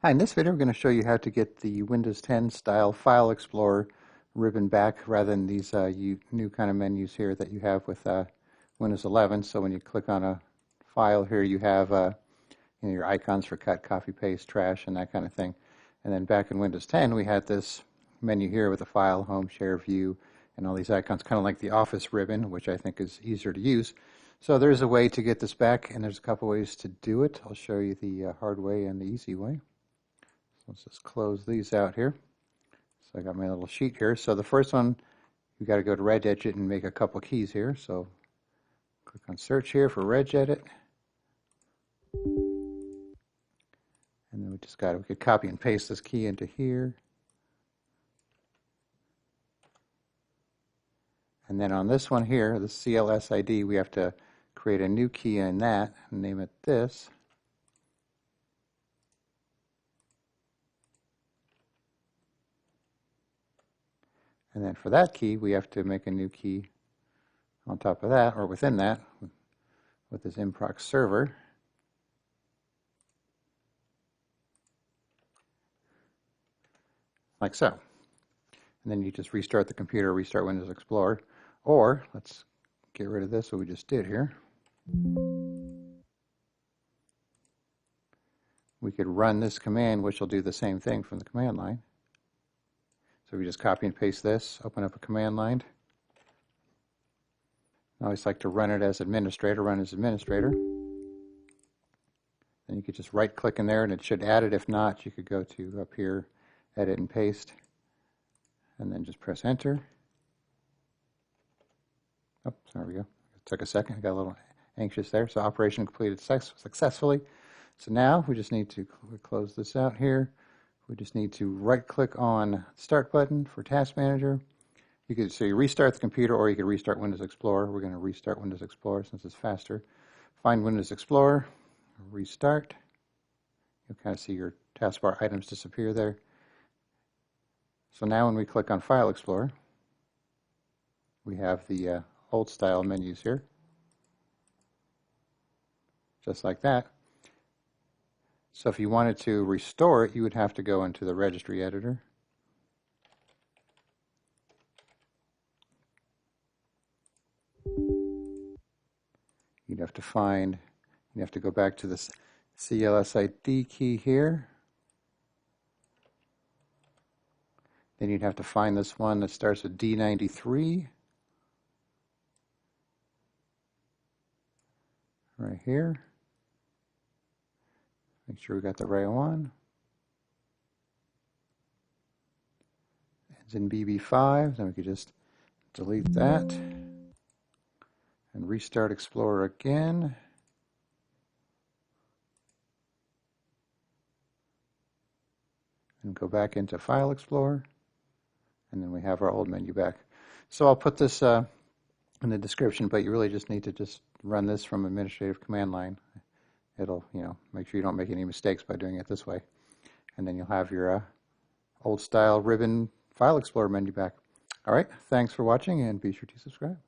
Hi, in this video we're going to show you how to get the Windows 10 style File Explorer ribbon back rather than these new kind of menus here that you have with Windows 11. So when you click on a file here, you have your icons for cut, copy, paste, trash, and that kind of thing. And then back in Windows 10 we had this menu here with the file, home, share, view, and all these icons, kind of like the Office ribbon, which I think is easier to use. So there's a way to get this back, and there's a couple ways to do it. I'll show you the hard way and the easy way. Let's just close these out here. So I got my little sheet here. So the first one, you got to go to regedit and make a couple keys here. So click on search here for regedit. And then we could copy and paste this key into here. And then on this one here, the CLSID, we have to create a new key in that and name it this. And then for that key, we have to make a new key on top of that, or within that, with this improc server. Like so. And then you just restart the computer, restart Windows Explorer. Or, let's get rid of this, what we just did here. We could run this command, which will do the same thing from the command line. So we just copy and paste this, open up a command line. I always like to run it as administrator, run as administrator. Then you could just right click in there and it should add it. If not, you could go to up here, edit and paste, and then just press enter. Oh, there we go. It took a second, I got a little anxious there. So operation completed successfully. So now we just need to close this out here. We just need to right click on Start button for Task Manager. You restart the computer or you could restart Windows Explorer. We're going to restart Windows Explorer since it's faster. Find Windows Explorer, restart. You'll kind of see your taskbar items disappear there. So now when we click on File Explorer, we have the old style menus here. Just like that. So if you wanted to restore it, you would have to go into the registry editor. You'd have to go back to the CLSID key here. Then you'd have to find this one that starts with D93. Right here. Make sure we got the right one. It's in BB5, then we could just delete that and restart Explorer again. And go back into File Explorer, and then we have our old menu back. So I'll put this in the description, but you really just need to just run this from administrative command line. It'll, make sure you don't make any mistakes by doing it this way. And then you'll have your old style ribbon File Explorer menu back. All right, thanks for watching and be sure to subscribe.